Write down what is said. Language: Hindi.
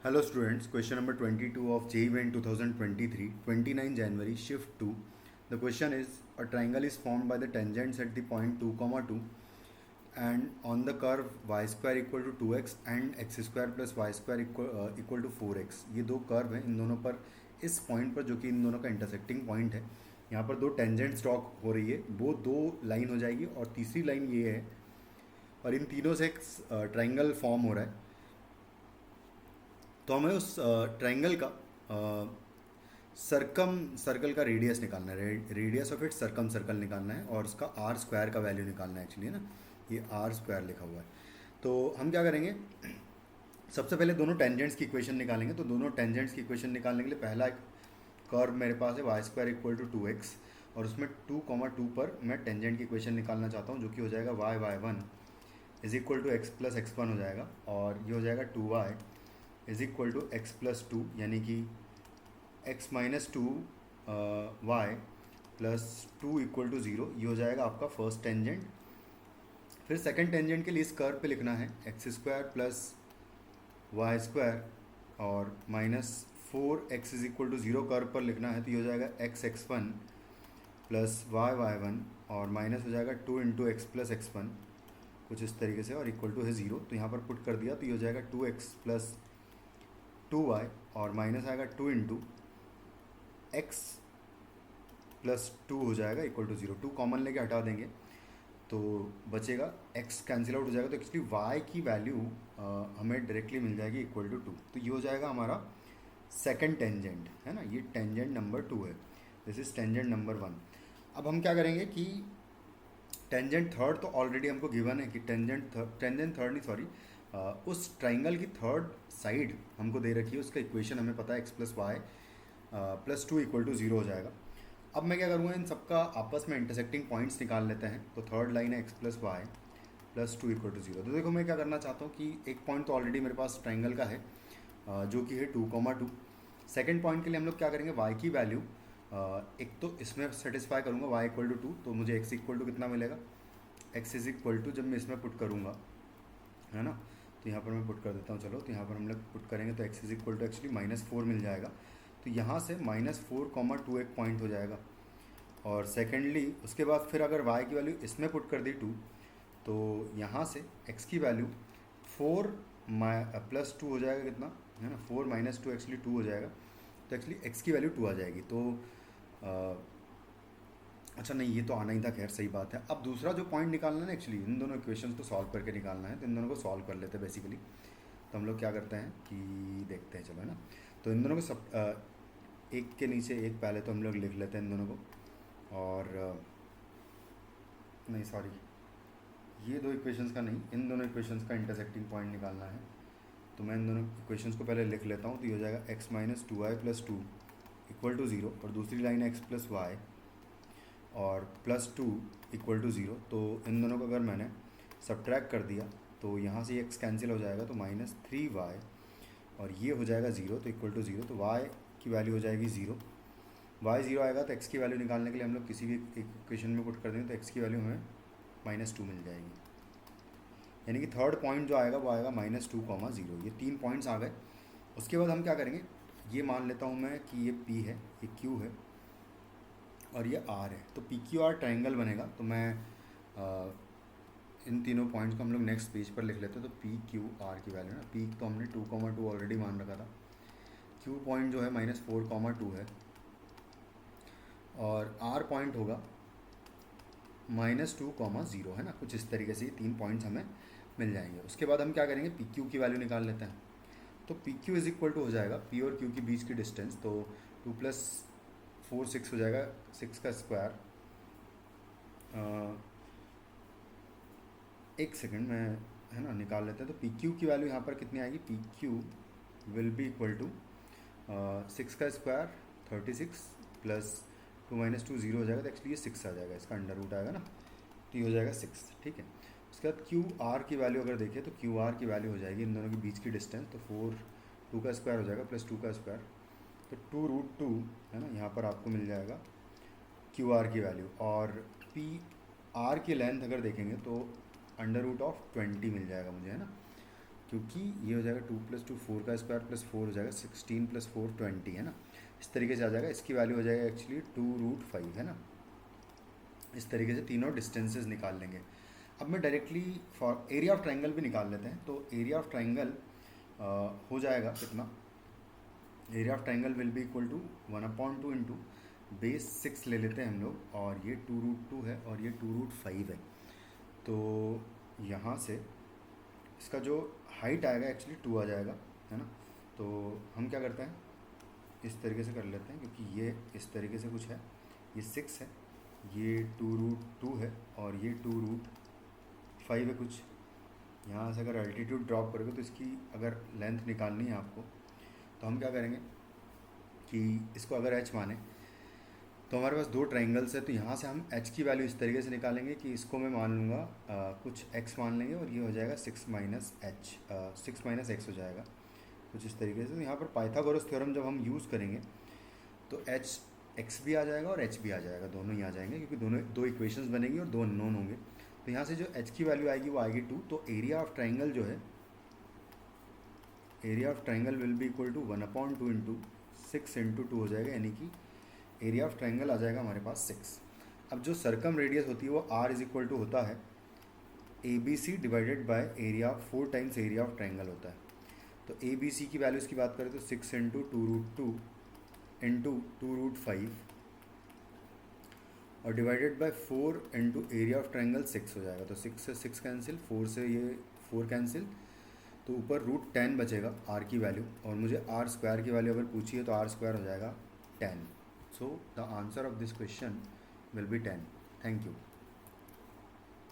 Hello students, question number 22 of JEE Event 2023, 29 January, shift 2. The question is, a triangle is formed by the tangents at the point 2, 2 and on the curve y square equal to 2x and x square plus y square equal to 4x. ये दो कर्व हैं, इन दोनों पर इस पॉइंट पर जो कि इन दोनों का इंटरसेक्टिंग पॉइंट है, यहाँ पर दो टेंजेंट स्टॉक हो रही है, वो दो लाइन हो जाएगी और तीसरी लाइन ये है और इन तीनों से एक ट्राइंगल फॉर्म हो रहा है। तो हमें उस ट्राइंगल का सर्कल का रेडियस निकालना है, radius of it circum circle निकालना है और उसका आर स्क्वायर का वैल्यू निकालना है एक्चुअली, है ना। ये आर स्क्वायर लिखा हुआ है। तो हम क्या करेंगे, सबसे पहले दोनों टेंजेंट्स की इक्वेशन निकालेंगे। तो दोनों टेंजेंट्स की इक्वेशन निकालने के लिए पहला एक कर्व मेरे पास है Y square equal to 2x और उसमें 2, 2 पर मैं टेंजेंट की इक्वेशन निकालना चाहता हूँ, जो कि हो जाएगा y1 is equal to X plus X one हो जाएगा और ये हो जाएगा 2y is equal to X plus two, यानी कि X minus two Y plus two equal to zero. ये हो जाएगा आपका फर्स्ट टेंजेंट। फिर सेकंड टेंजेंट के लिए इस कर्व पे लिखना है X square plus Y square और minus 4x is equal to zero curve पर लिखना है, तो ये हो जाएगा x(x1) प्लस y(y1) और माइनस हो जाएगा 2 into x plus X one, कुछ इस तरीके से, और इक्वल टू है ज़ीरो। तो यहाँ पर पुट कर दिया तो ये हो जाएगा 2x प्लस 2y और माइनस आएगा 2 इंटू एक्स प्लस टू हो जाएगा इक्वल टू ज़ीरो। 2 कॉमन लेके हटा देंगे तो बचेगा x कैंसिल आउट हो जाएगा, तो एक्चुअली y की वैल्यू हमें डायरेक्टली मिल जाएगी इक्वल टू 2। तो ये हो जाएगा हमारा सेकंड टेंजेंट, है ना। ये टेंजेंट नंबर 2 है, दिस इज टेंजेंट नंबर 1। अब हम क्या करेंगे कि टेंजेंट थर्ड तो ऑलरेडी हमको गिवन है कि टेंजेंट थर्ड नहीं, सॉरी, उस ट्राइंगल की थर्ड साइड हमको दे रखी है, उसका इक्वेशन हमें पता है x plus y plus two equal to zero हो जाएगा। अब मैं क्या करूँगा, इन सबका आपस में इंटरसेक्टिंग पॉइंट्स निकाल लेते हैं। तो थर्ड लाइन है x plus y plus two equal to zero. तो देखो मैं क्या करना चाहता हूँ कि एक पॉइंट तो ऑलरेडी मेरे पास ट्राइंगल का है जो कि है 2, 2। सेकेंड पॉइंट के लिए हम लोग क्या करेंगे, वाई की वैल्यू एक तो इसमें सेटिस्फाई करूँगा, वाई इक्वल टू 2, तो मुझे एक्स इक्वल टू कितना मिलेगा, एक्स इज इक्वल टू, जब मैं इसमें पुट करूँगा, है ना, तो यहाँ पर मैं पुट कर देता हूँ। चलो, तो यहाँ पर हम लोग पुट करेंगे तो x is equal to actually -4 मिल जाएगा। तो यहाँ से -4, 2 एक पॉइंट हो जाएगा। और सेकेंडली उसके बाद फिर अगर y की वैल्यू इसमें पुट कर दी 2, तो यहाँ से x की वैल्यू 4 प्लस 2 हो जाएगा, कितना है ना, 4 माइनस 2 एक्चुअली 2 हो जाएगा। तो एक्चुअली x की वैल्यू 2 आ जाएगी। तो अच्छा नहीं, ये तो आना ही था, खैर सही बात है। अब दूसरा जो पॉइंट निकालना है ना, एक्चुअली इन दोनों इक्वेशंस को सॉल्व करके निकालना है, तो इन दोनों को सॉल्व कर लेते हैं बेसिकली। तो हम लोग क्या करते हैं कि देखते हैं, चलो, है ना। तो इन दोनों को सब एक के नीचे एक पहले तो हम लोग लिख लेते हैं इन दोनों को, और नहीं सॉरी, ये दो इक्वेशंस का नहीं, इन दोनों इक्वेशंस का इंटरसेक्टिंग पॉइंट निकालना है। तो मैं इन दोनों इक्वेशंस को पहले लिख लेता हूँ। तो ये हो जाएगा x minus 2y plus 2 equal to zero, और दूसरी लाइन है एक्स प्लस वाई और प्लस 2 इक्वल टू ज़ीरो। तो इन दोनों को अगर मैंने सब्ट्रैक्ट कर दिया तो यहाँ से एक्स कैंसिल हो जाएगा, तो -3y और ये हो जाएगा ज़ीरो, तो इक्वल टू ज़ीरो। तो y की वैल्यू हो जाएगी ज़ीरो, y ज़ीरो आएगा तो x की वैल्यू निकालने के लिए हम लोग किसी भी इक्वेशन में पुट कर देंगे, तो x की वैल्यू हमें -2 मिल जाएगी। यानी कि थर्ड पॉइंट जो आएगा वो आएगा -2, 0। ये 3 पॉइंट्स आ गए। उसके बाद हम क्या करेंगे, ये मान लेता हूँ मैं कि ये P है, ये Q है और ये R है। तो PQR ट्राइंगल बनेगा। तो मैं इन तीनों पॉइंट्स को हम लोग नेक्स्ट पेज पर लिख लेते हैं। तो PQR की वैल्यू ना, P तो हमने 2, 2 ऑलरेडी मान रखा था, Q पॉइंट जो है -4, 2 है और R पॉइंट होगा -2, 0, है ना। कुछ इस तरीके से ये 3 पॉइंट्स हमें मिल जाएंगे। उसके बाद हम क्या करेंगे, PQ की वैल्यू निकाल लेते हैं। तो PQ इज इक्वल टू हो जाएगा P और Q के बीच की डिस्टेंस, तो 2 + 4 6 हो जाएगा, 6 का स्क्वायर। एक सेकेंड में, है ना, निकाल लेते हैं। तो PQ की वैल्यू यहाँ पर कितनी आएगी, PQ will be equal to 6 का स्क्वायर 36 प्लस 2 माइनस 2 0 हो जाएगा, तो एक्चुअली ये 6 आ जाएगा, इसका अंडर रूट आएगा ना, तो ये हो जाएगा 6, ठीक है। उसके बाद QR की वैल्यू अगर देखें तो QR की वैल्यू हो जाएगी इन दोनों के बीच की डिस्टेंस, तो 2 का स्क्वायर हो जाएगा प्लस 2 का स्क्वायर, तो 2√2, है ना। यहाँ पर आपको मिल जाएगा QR की वैल्यू। और PR की लेंथ अगर देखेंगे तो अंडर रूट ऑफ 20 मिल जाएगा मुझे, है ना। क्योंकि ये हो जाएगा 2 + 2 4 का स्क्वायर प्लस 4 हो जाएगा 16 + 4 20 है ना। इस तरीके से आ जाएगा, इसकी वैल्यू हो जाएगा एक्चुअली 2√5 है ना। इस तरीके से तीनों डिस्टेंसेस निकाल लेंगे। अब मैं directly for area of triangle भी निकाल लेते हैं। तो एरिया ऑफ ट्राइंगल हो जाएगा कितना, area of triangle will be equal to 1/2 into base 6 ले लेते हैं हम लोग, और ये 2√2 है और ये 2√5 है। तो यहाँ से इसका जो हाइट आएगा एक्चुअली 2 आ जाएगा है ना। तो हम क्या करते हैं, इस तरीके से कर लेते हैं, क्योंकि ये इस तरीके से कुछ है, ये 6 है, ये 2√2 है और ये 2√5 है कुछ। यहाँ से अगर अल्टीट्यूड ड्रॉप करोगे तो इसकी अगर लेंथ निकालनी है आपको, तो हम क्या करेंगे कि इसको अगर h माने तो हमारे पास दो ट्राइंगल्स है, तो यहाँ से हम h की वैल्यू इस तरीके से निकालेंगे कि इसको मैं मान लूँगा कुछ x मान लेंगे, और ये हो जाएगा 6 - x हो जाएगा कुछ इस तरीके से। तो यहाँ पर पाइथागोरस थ्योरम जब हम यूज़ करेंगे तो x भी आ जाएगा और h भी आ जाएगा, दोनों ही आ जाएंगे, क्योंकि दोनों दो इक्वेशंस बनेंगी और दो अननोन होंगे। तो यहाँ से जो h की वैल्यू आएगी वो आएगी 2। तो एरिया ऑफ ट्राइंगल जो है, area of triangle will be equal to 1/2 into 6 into 2 हो जाएगा, यानी कि एरिया ऑफ ट्राइंगल आ जाएगा हमारे पास 6। अब जो सर्कम रेडियस होती है वो r इज इक्वल टू होता है ABC divided by area 4 times area of triangle होता है। तो ABC की वैल्यूज़ की बात करें तो 6 इंटू 2√2 इंटू 2√5 और divided by 4 into area of triangle 6 हो जाएगा। तो 6 से 6 कैंसिल, 4 से ये 4 कैंसिल, तो ऊपर √10 बचेगा r की वैल्यू, और मुझे r² की वैल्यू अगर पूछी है तो r² हो जाएगा 10। So the answer of this question will be 10. Thank you.